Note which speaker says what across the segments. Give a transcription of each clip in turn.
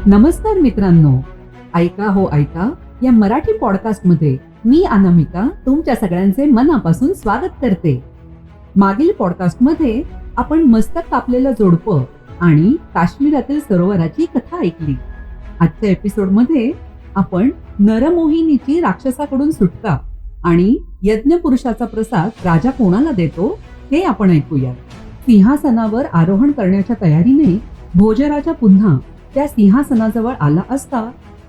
Speaker 1: नमस्कार मित्रांनो, ऐका हो ऐका या मराठी पॉडकास्टमध्ये मी अनामिका तुमच्या सगळ्यांचे मनापासून स्वागत करते. मागील पॉडकास्टमध्ये आपण मस्तक कापलेलं जोडपं आणि काश्मीरातील सरोवराची कथा ऐकली. आजच्या एपिसोडमध्ये आपण नरमोहिनीची राक्षसाकडून सुटका आणि यज्ञपुरुषाचा प्रसाद राजा कोणाला देतो हे आपण ऐकूया. सिंहासनावर आरोहण करण्याच्या तयारीने भोजराजा पुन्हा त्या सिंहासनाजवळ आला असता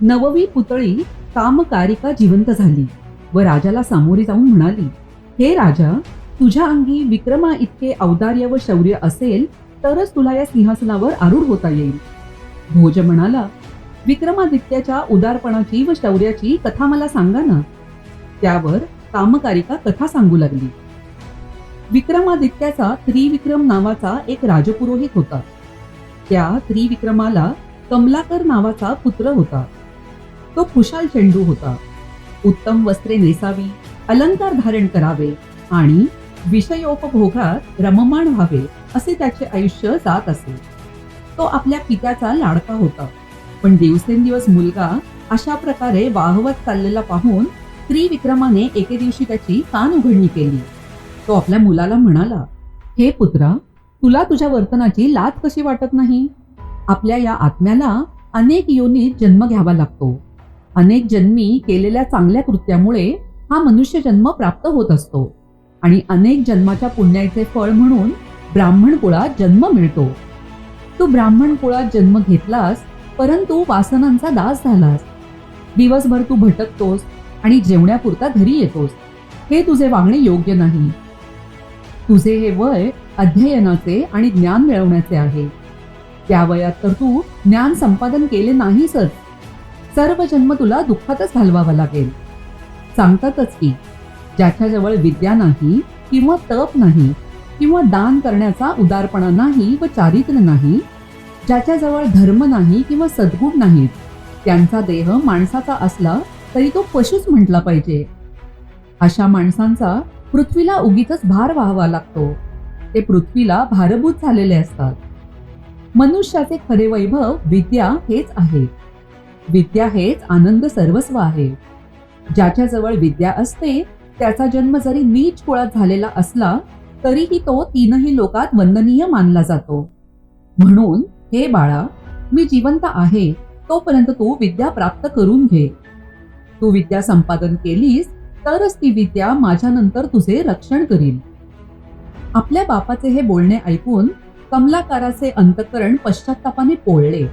Speaker 1: नववी पुतळी कामकारिका जिवंत झाली व राजाला सामोरी जाऊन म्हणाली, हे राजा, तुझ्या अंगी विक्रमा इतके औदार्य व शौर्य असेल तरच तुला या सिंहासनावर आरूढ होता येईल. भोज म्हणाला, विक्रमादित्याच्या उदारपणाची व शौर्याची कथा मला सांगा ना. त्यावर कामकारिका कथा सांगू लागली. विक्रमादित्याचा त्रिविक्रम नावाचा एक राजपुरोहित होता. त्या त्रिविक्रमाला कमलाकर नावाचा पुत्र होता. तो खुशाल चेंडू होता. उत्तम वस्त्रे नेसावी, अलंकार धारण करावे आणि विषयोपभोगात रममाण व्हावे असे त्याचे आयुष्य जात असे. तो आपल्या पित्याचा लाडका होता. पण दिवसेंदिवस मुलगा अशा प्रकारे वाहवत चाललेला पाहून त्रिविक्रमाने एके दिवशी त्याची कान उघडणी केली. तो आपल्या मुलाला म्हणाला, हे पुत्रा, तुला तुझ्या वर्तनाची लाज कशी वाटत नाही? आपल्या या आत्म्याला अनेक योनीत जन्म घ्यावा लागतो. अनेक जन्मी केलेल्या चांगल्या कृत्यामुळे हा मनुष्य जन्म प्राप्त होत असतो आणि अनेक जन्माच्या पुण्याचे फळ म्हणून ब्राह्मण कुळात जन्म मिळतो. तू ब्राह्मण कुळात जन्म घेतलास, परंतु वासनांचा दास झालास. दिवसभर तू भटकतोस आणि जेवण्यापुरता घरी येतोस. हे तुझे वागणे योग्य नाही. तुझे हे वय अध्ययनाचे आणि ज्ञान मिळवण्याचे आहे. त्या वयात तर तू ज्ञान संपादन केले नाहीसच. सर्व जन्म तुला दुःखातच घालवावा लागेल. सांगतातच की ज्याच्याजवळ विद्या नाही किंवा तप नाही किंवा दान करण्याचा उदारपणा नाही व चारित्र्य नाही, ज्याच्याजवळ धर्म नाही किंवा सद्गुण नाहीत, त्यांचा देह माणसाचा असला तरी तो पशुच म्हटला पाहिजे. अशा माणसांचा पृथ्वीला उगीचच भार व्हावा लागतो. ते पृथ्वीला भारभूत झालेले असतात. मनुष्याचे खरे वैभव विद्या हेच आहे. विद्या हेच आनंद सर्वस्व आहे. ज्याच्याजवळ विद्या असते त्याचा जन्म जरी नीच कुळात झालेला असला तरीही तो तीनही लोकात वंदनीय मानला जातो. म्हणून हे बाळा, मी जिवंत आहे तोपर्यंत तू विद्या प्राप्त करून घे. तू विद्या संपादन केलीस तरच ती विद्या माझ्यानंतर तुझे रक्षण करील. आपल्या बापाचे हे बोलणे ऐकून कमलाकाराचे अंतःकरण पश्चात्तापाने पोळले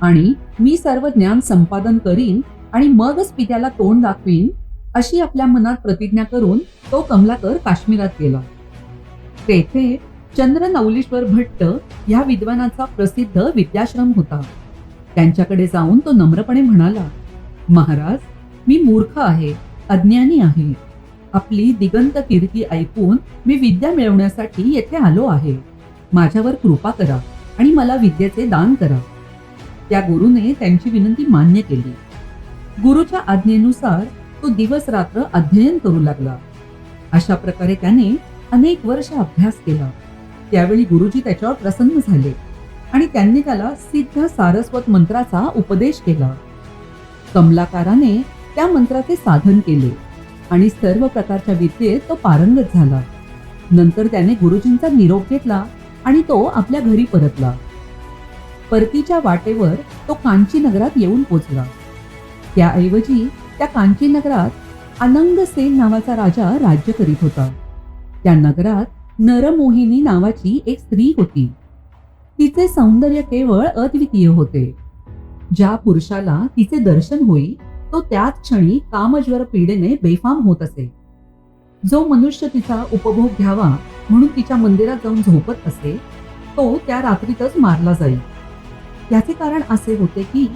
Speaker 1: आणि मी सर्व ज्ञान संपादन करीन आणि मगच पित्याला तोंड दाखवीन अशी आपल्या मनात प्रतिज्ञा करून तो कमलाकर काश्मीरात गेला. तेथे चंद्रनौलीश्वर भट्ट या विद्वानाचा प्रसिद्ध विद्याश्रम होता. त्यांच्याकडे जाऊन तो नम्रपणे म्हणाला, महाराज, मी मूर्ख आहे, अज्ञानी आहे. आपली दिगंत कीर्ती ऐकून मी विद्या मिळवण्यासाठी येथे आलो आहे. माझ्यावर कृपा करा आणि मला विद्येचे दान करा. त्या गुरुने त्यांची विनंती मान्य केली. गुरुच्या आज्ञेनुसार तो दिवस रात्र अध्ययन करू लागला. अशा प्रकारे त्याने अनेक वर्ष अभ्यास केला. त्यावेळी गुरुजी त्याच्यावर प्रसन्न झाले आणि त्यांनी त्याला सिद्ध सारस्वत मंत्राचा उपदेश केला. कमलाकाराने त्या मंत्राचे साधन केले आणि सर्व प्रकारच्या विद्येत तो पारंगत झाला. नंतर त्याने गुरुजींचा निरोप घेतला आणि तो आपल्या घरी परतला. परतीच्या वाटेवर तो कांची नगरात येऊन पोचला. त्याऐवजी त्या कांची नगरात अनंगसेन नावाचा राजा राज्य करीत होता. त्या नगरात नरमोहिनी नावाची एक स्त्री होती. तिचे सौंदर्य केवळ अद्वितीय होते. ज्या पुरुषाला तिचे दर्शन होई तो त्याच क्षणी कामज्वर पीडेने बेफाम होत असे. जो मनुष्य तिचा उपभोग घ्यावा म्हणून तिच्या मंदिरात जाऊन झोपत असे तो त्या रात्रीतच मारला जाई. याचे कारण असे होते की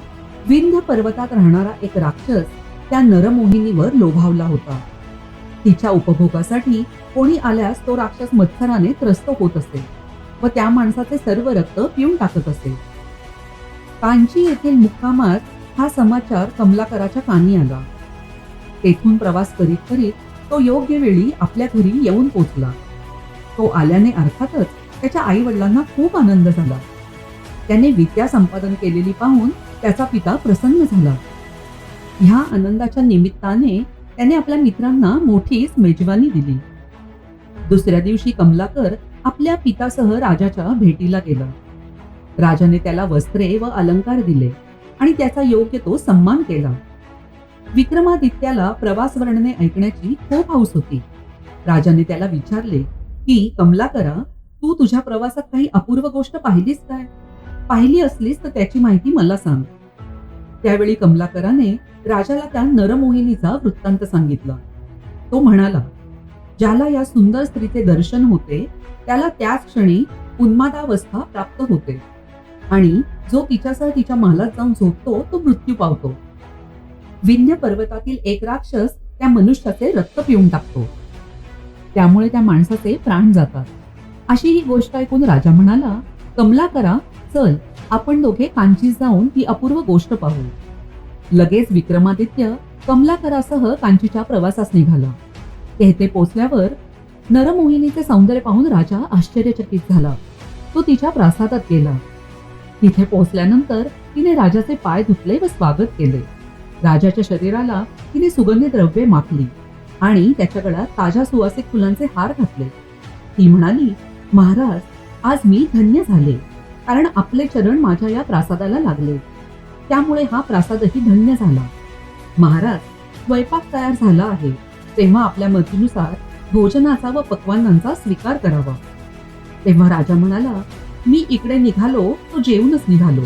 Speaker 1: विंध्य पर्वतात राहणारा एक राक्षस त्या नरमोहिनीवर लोभावला होता. तिच्या उपभोगासाठी कोणी आल्यास तो राक्षस मत्सराने त्रस्त होत असे व त्या माणसाचे सर्व रक्त पिऊन टाकत असे. कांची येथील मुक्कामात हा समाचार कमलाकराच्या कानी आला. तेथून प्रवास करीत करीत तो योग्य वेळी आपल्या घरी येऊन पोचला. तो आल्याने अर्थातच त्याच्या आई वडिलांना खूप आनंद झाला. त्याने विद्या संपादन केलेली पाहून त्याचा पिता प्रसन्न झाला. ह्या आनंदाच्या निमित्ताने त्याने आपल्या मित्रांना मोठीच मेजवानी दिली. दुसऱ्या दिवशी कमलाकर आपल्या पितासह राजाच्या भेटीला गेला. राजाने त्याला वस्त्रे व अलंकार दिले आणि त्याचा योग्य तो सन्मान केला. विक्रमादित्याला प्रवास वर्णने ऐकण्याची खूप हौस होती. राजाने त्याला विचारले की कमलाकरा, तू तुझ्या प्रवासात काही अपूर्व गोष्ट पाहिलीस काय? पाहिली असलीस तर त्याची माहिती मला सांग. त्यावेळी कमलाकराने राजाला त्या नरमोहिनीचा वृत्तांत सांगितला. तो म्हणाला, ज्याला या सुंदर स्त्रीचे दर्शन होते त्याला त्याच क्षणी उन्मादावस्था प्राप्त होते आणि जो तिच्यासह तिच्या महालात जाऊन झोपतो तो मृत्यू पावतो. विंध्य पर्वतातील एक राक्षस त्या मनुष्याचे रक्त पिऊन टाकतो. त्यामुळे त्या माणसाचे प्राण जातात. अशी ही गोष्ट ऐकून राजा म्हणाला, कमलाकरा, चल आपण दोघे कांचीस जाऊन ही अपूर्व गोष्ट पाहू. लगेच विक्रमादित्य कमलाकरासह कांचीच्या प्रवासास निघाला. तेथे पोचल्यावर नरमोहिनीचे सौंदर्य पाहून राजा आश्चर्यचकित झाला. तो तिच्या प्रासादात गेला. तिथे पोहोचल्यानंतर तिने राजाचे पाय धुतले व स्वागत केले. राजाच्या शरीराला तिने सुगंधी द्रव्ये माखली आणि त्याच्या गळ्यात ताज्या सुवासिक फुलांचे हार घातले. ती म्हणाली, महाराज, आज मी धन्य झाले, कारण आपले चरण माझ्या या प्रासादाला लागले. त्यामुळे हा प्रासादही धन्य झाला. महाराज, स्वयंपाक तयार झाला आहे, तेव्हा आपल्या मर्जीनुसार भोजनाचा व पक्वान्नांचा स्वीकार करावा. तेव्हा राजा म्हणाला, मी इकडे निघालो तो जेवूनच निघालो,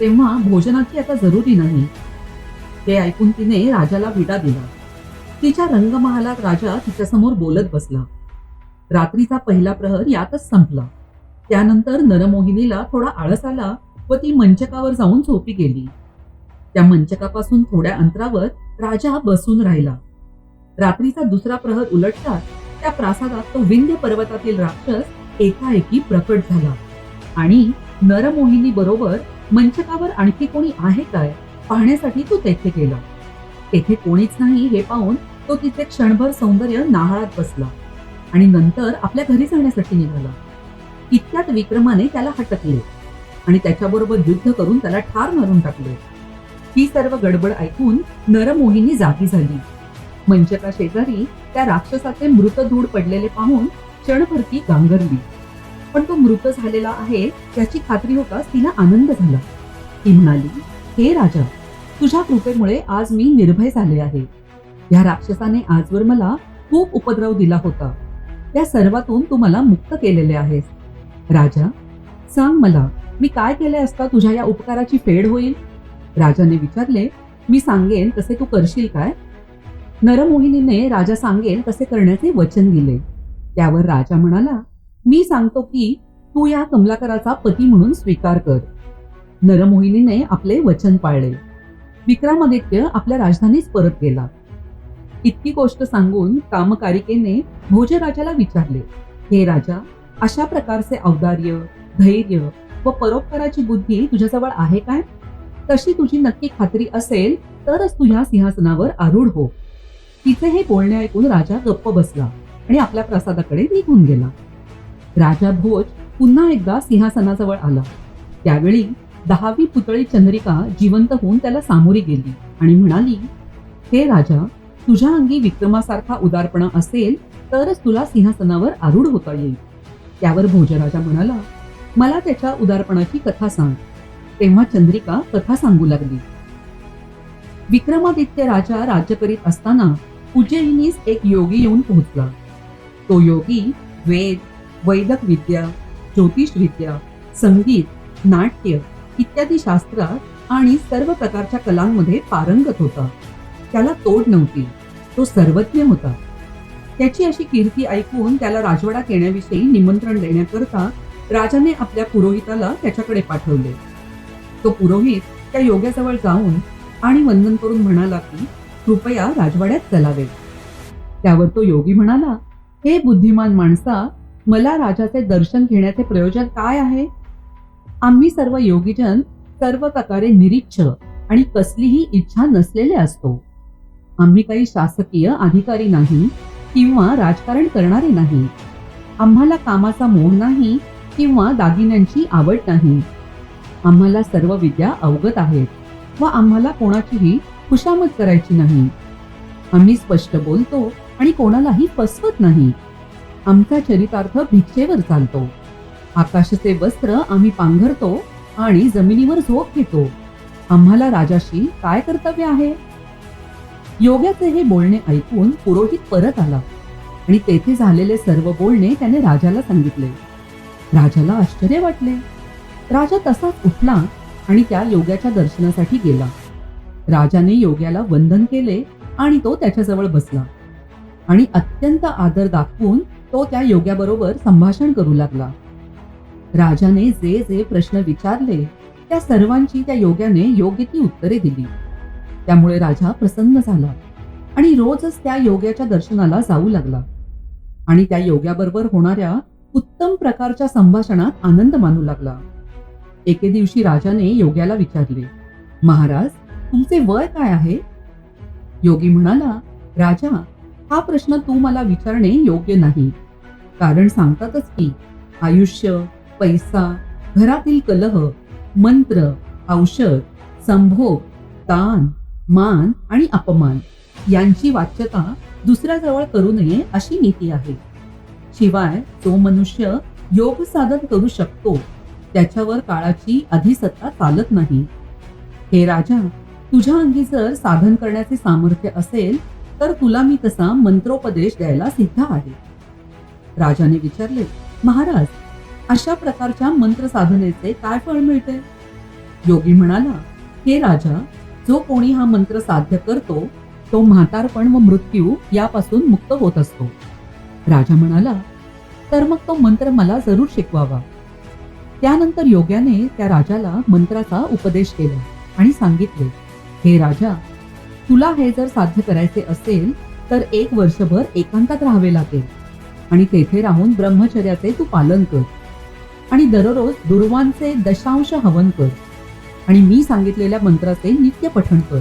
Speaker 1: तेव्हा भोजनाची आता जरुरी नाही. ते ऐकून तिने राजाला विडा दिला. तिच्या रंगमहालात राजा तिच्यासमोर बोलत बसला. रात्रीचा पहिला प्रहर यातच संपला. त्यानंतर नरमोहिनीला थोडा आळस आला व ती मंचकावर जाऊन झोपी गेली. त्या मंचकापासून थोड्या अंतरावर राजा बसून राहिला. रात्रीचा दुसरा प्रहर उलटताच त्या प्रासादात तो विंध्य पर्वतातील राक्षस एकाएकी प्रकट झाला आणि नरमोहिनी बरोबर मंचकावर आणखी कोणी आहे काय पाहण्यासाठी तो तेथे गेला. तेथे कोणीच नाही हे पाहून तो तिचे क्षणभर सौंदर्य न्याहाळत बसला आणि नंतर आपल्या घरी जाण्यासाठी निघाला. इतक्यात विक्रमाने त्याला हटकले आणि त्याच्याबरोबर युद्ध करून त्याला ठार मारून टाकले. ही सर्व गडबड ऐकून नरमोहिनी जागी झाली. मंचका शेजारी त्या राक्षसाचे मृतधूड पडलेले पाहून क्षणभर ती गांगरली. पण तो मृत झालेला आहे याची खात्री होताच तिला आनंद झाला. ती म्हणाली, हे राजा, तुझ्या कृपेमुळे आज मी निर्भय झाले आहे. या राक्षसाने आजवर मला खूप उपद्रव दिला होता, त्या सर्वातून तू मला मुक्त केलेले आहेस. राजा, सांग मला, मी काय केले असता तुझ्या या उपकाराची फेड होईल? राजाने विचारले. मी सांगेन तसे तू करशील काय? नरमोहिनीने राजा सांगेल तसे करण्याचे वचन दिले. त्यावर राजा म्हणाला, मी सांगतो की तू या कमलाकराचा पती म्हणून स्वीकार कर. नरमोहिनीने आपले वचन पाळले. विक्रमादित्य आपल्या राजधानीस परत गेला. इतकी गोष्ट सांगून कामकारिकेने भोजराजाला विचारले, हे राजा, अशा प्रकारचे औदार्य, धैर्य व परोपकाराची बुद्धी तुझ्याजवळ आहे काय? तशी तुझी नक्की खात्री असेल तरच तू ह्या सिंहासनावर आरूढ हो. तिचे हे बोलणे ऐकून राजा गप्प बसला आणि आपल्या प्रसादाकडे निघून गेला. राजा भोज पुन्हा एकदा सिंहासनाजवळ आला. त्यावेळी 10वी पुतळी चंद्रिका जिवंत होऊन त्याला सामोरी गेली आणि म्हणाली, हे राजा, तुझ्या अंगी विक्रमासारखा उदारपणा असेल तरच तुला सिंहासनावर आरूढ होता येईल. त्यावर भोजराजा म्हणाला, मला त्याच्या उदारपणाची कथा सांग. तेव्हा चंद्रिका कथा सांगू लागली. विक्रमादित्य राजा राज्य करीत असताना उज्जयिनीस एक योगी येऊन पोहोचला. तो योगी वेद, वैदिक विद्या, ज्योतिष विद्या, संगीत, नाट्य इत्यादी शास्त्रात आणि सर्व प्रकारच्या कलांमध्ये पारंगत होता. त्याला तोड नव्हती. तो सर्वज्ञ होता. त्याची अशी कीर्ती ऐकून त्याला राजवाड्यात येण्याविषयी निमंत्रण देण्याकरता राजाने आपल्या पुरोहिताला त्याच्याकडे पाठवले. तो पुरोहित त्या योग्याजवळ जाऊन आणि वंदन करून म्हणाला की कृपया राजवाड्यात चलावे. त्यावर तो योगी म्हणाला, हे बुद्धिमान माणसा, मला राजाचे दर्शन घेण्याचे प्रयोजन काय आहे? आम्ही सर्व योगीजन सर्व प्रकारे निरीच्छ आणि कसलीही इच्छा नसलेले असतो. आम्ही काही शासकीय अधिकारी नाही किंवा राजकारण करणारे नाही. आम्हाला कामाचा मोह नाही किंवा दागिन्यांची आवड नाही. आम्हाला सर्व विद्या अवगत आहेत व आम्हाला कोणाचीही खुशामत करायची नाही. आम्ही स्पष्ट बोलतो आणि कोणालाही फसवत नाही. आमचा चरितार्थ भिक्षेवर चालतो. आकाशाचे वस्त्र आम्ही पांघरतो आणि जमिनीवर झोप घेतो. आम्हाला राजाशी काय कर्तव्य आहे? योग्याचे हे बोलणे ऐकून पुरोहित परत आला आणि तेथे झालेले सर्व बोलणे त्याने राजाला सांगितले. राजाला आश्चर्य वाटले. राजा तसाच उठला आणि त्या योग्याच्या दर्शनासाठी गेला. राजाने योग्याला वंदन केले आणि तो त्याच्याजवळ बसला आणि अत्यंत आदर दाखवून तो त्या योग्याबरोबर संभाषण करू लागला. राजाने जे जे प्रश्न विचारले त्या सर्वांची त्या योग्याने योग्य ती उत्तरे दिली. त्यामुळे राजा प्रसन्न झाला आणि रोजच त्या योग्याच्या दर्शनाला जाऊ लागला आणि त्या योग्याबरोबर होणाऱ्या उत्तम प्रकारच्या संभाषणात आनंद मानू लागला. एके दिवशी राजाने योग्याला विचारले, महाराज, तुमचे वय काय आहे? योगी म्हणाला, राजा, हा प्रश्न तू मला विचारणे योग्य नाही. कारण सांगतातच की आयुष्य, पैसा, घरातील कलह, मंत्र, औषध, संभोग, तान, मान आणि अपमान यांची वाच्यता दुसऱ्याजवळ करू नये अशी नीती आहे. शिवाय जो मनुष्य योग साधन करू शकतो त्याच्यावर काळाची अधिसत्ता चालत नाही. हे राजा, तुझ्या अंगी जर साधन करण्याचे सामर्थ्य असेल तर तुला मी तसा मंत्रोपदेश द्यायला सिद्ध आहे. राजाने विचारले, महाराज, अशा प्रकारच्या मंत्र साधनेचे काय फळ मिळते? योगी म्हणाला, हे राजा, जो कोणी हा मंत्र साध्य करतो तो म्हातारपण व मृत्यू यापासून मुक्त होत असतो. राजा म्हणाला, तर मग तो मंत्र मला जरूर शिकवावा. त्यानंतर योग्याने त्या राजाला मंत्राचा उपदेश केला आणि सांगितले, हे राजा, तुला हे जर साध्य करायचे असेल तर 1 वर्षभर एकांतात राहावे लागेल आणि तेथे राहून ब्रह्मचर्याचे तू पालन कर आणि दररोज दुर्वांचे दशांश हवन कर आणि मी सांगितलेल्या मंत्राचे नित्य पठण कर.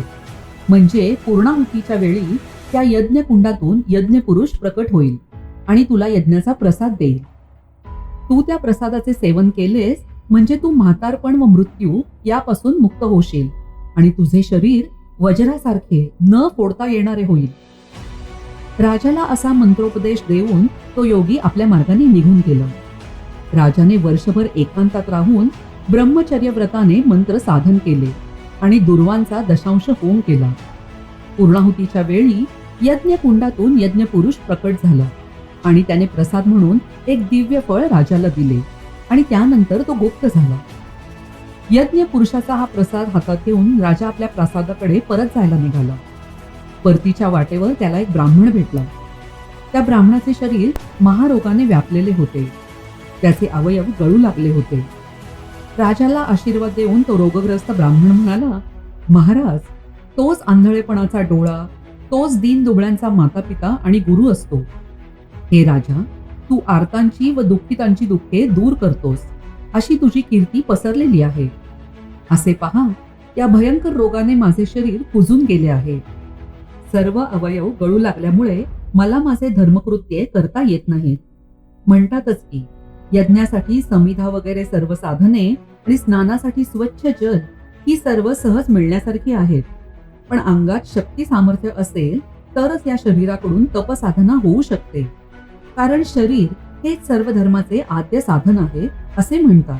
Speaker 1: म्हणजे पूर्णाहुतीच्या वेळी त्या यज्ञ कुंडातून यज्ञपुरुष प्रकट होईल आणि तुला यज्ञाचा प्रसाद देईल. तू त्या प्रसादाचे सेवन केलेस म्हणजे तू म्हातारपण व मृत्यू यापासून मुक्त होशील आणि तुझे शरीर वज्रासारखे न फोडता येणारे होईल. राजाला असा मंत्रोपदेश देऊन तो योगी आपल्या मार्गाने निघून गेला. राजाने वर्षभर एकांतात राहून ब्रह्मचर्य व्रताने मंत्र साधन केले आणि दुर्वांचा दशांश होम केला. पूर्णाहुतीच्या वेळी यज्ञ कुंडातून यज्ञपुरुष प्रकट झाला आणि त्याने प्रसाद म्हणून एक दिव्य फळ राजाला दिले आणि त्यानंतर तो गुप्त झाला. यज्ञ पुरुषाचा हा प्रसाद हातात घेऊन राजा आपल्या प्रासादाकडे परत जायला निघाला. परतीच्या वाटेवर त्याला एक ब्राह्मण भेटला. त्या ब्राह्मणाचे शरीर महारोगाने व्यापलेले होते. त्याचे अवयव गळू लागले होते. राजाला आशीर्वाद देऊन तो रोगग्रस्त ब्राह्मण म्हणाला, महाराज, तोच आंधळेपणाचा डोळा, तोच दीन दुबळ्यांचा माता पिता आणि गुरु असतो. हे राजा, तू आर्तांची व दुःखितांची दुःखे दूर करतोस अशी तुझी कीर्ती पसरलेली आहे. असे पहा, या भयंकर रोगाने माझे शरीर कुजून गेले आहे. सर्व अवयव गळू लागल्यामुळे मला माझे धर्मकृत्ये करता येत नाहीत. म्हणतातच की यज्ञासाठी समिधा वगैरे सर्व साधने आणि स्नानासाठी स्वच्छ जल ही सर्व सहज मिळण्यासारखी आहेत. पण अंगात शक्ती सामर्थ्य असेल तरच या शरीराकडून तपसाधना होऊ शकते. कारण शरीर हेच सर्व धर्माचे आद्य साधन आहे असे म्हणतात.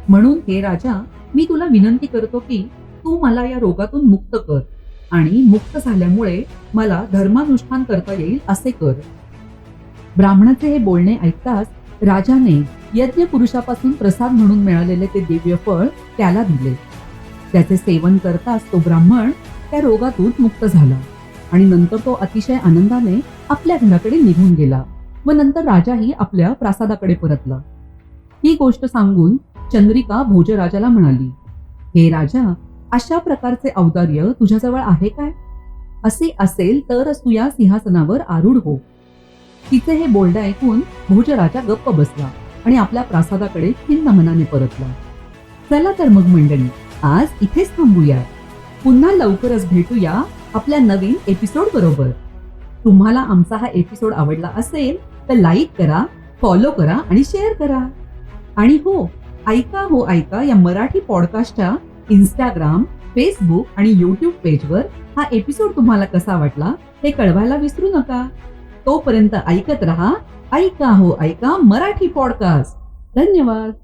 Speaker 1: म्हणून हे राजा, मी तुला विनंती करतो की तू मला या रोगातून मुक्त कर आणि मुक्त झाल्यामुळे मला धर्मानुष्ठान करता येईल असे कर. ब्राह्मणाचे हे बोलणे ऐकताच राजाने यज्ञ पुरुषापासून प्रसाद म्हणून मिळालेले ते दिव्य फळ त्याला दिले. त्याचे सेवन करताच तो ब्राह्मण त्या रोगातून मुक्त झाला आणि नंतर तो अतिशय आनंदाने आपल्या घराकडे निघून गेला व नंतर राजाही आपल्या प्रासादाकडे परतला. ही गोष्ट सांगून चंद्रिका भोजराजाला म्हणाली, हे राजा, अशा प्रकारचे औदार्य तुझ्याजवळ आहे काय? असे असेल तरच तू या सिंहासनावर आरूढ हो. तिचे हे बोलणे ऐकून भोजराजा गप्प बसला आणि आपल्या प्रासादाकडे खिन्न मनाने परतला. चला तर मग मंडळी, आज इथेच थांबूया. पुन्हा लवकरच भेटूया आपल्या नवीन एपिसोड बरोबर. तुम्हाला आमचा हा एपिसोड आवडला असेल तर लाईक करा, फॉलो करा आणि शेअर करा. आणि हो, ऐका हो ऐका या मराठी पॉडकास्टच्या इंस्टाग्राम, फेसबुक आणि युट्यूब पेजवर हा एपिसोड तुम्हाला कसा वाटला हे कळवायला विसरू नका. तोपर्यंत ऐकत रहा ऐका हो ऐका मराठी पॉडकास्ट. धन्यवाद.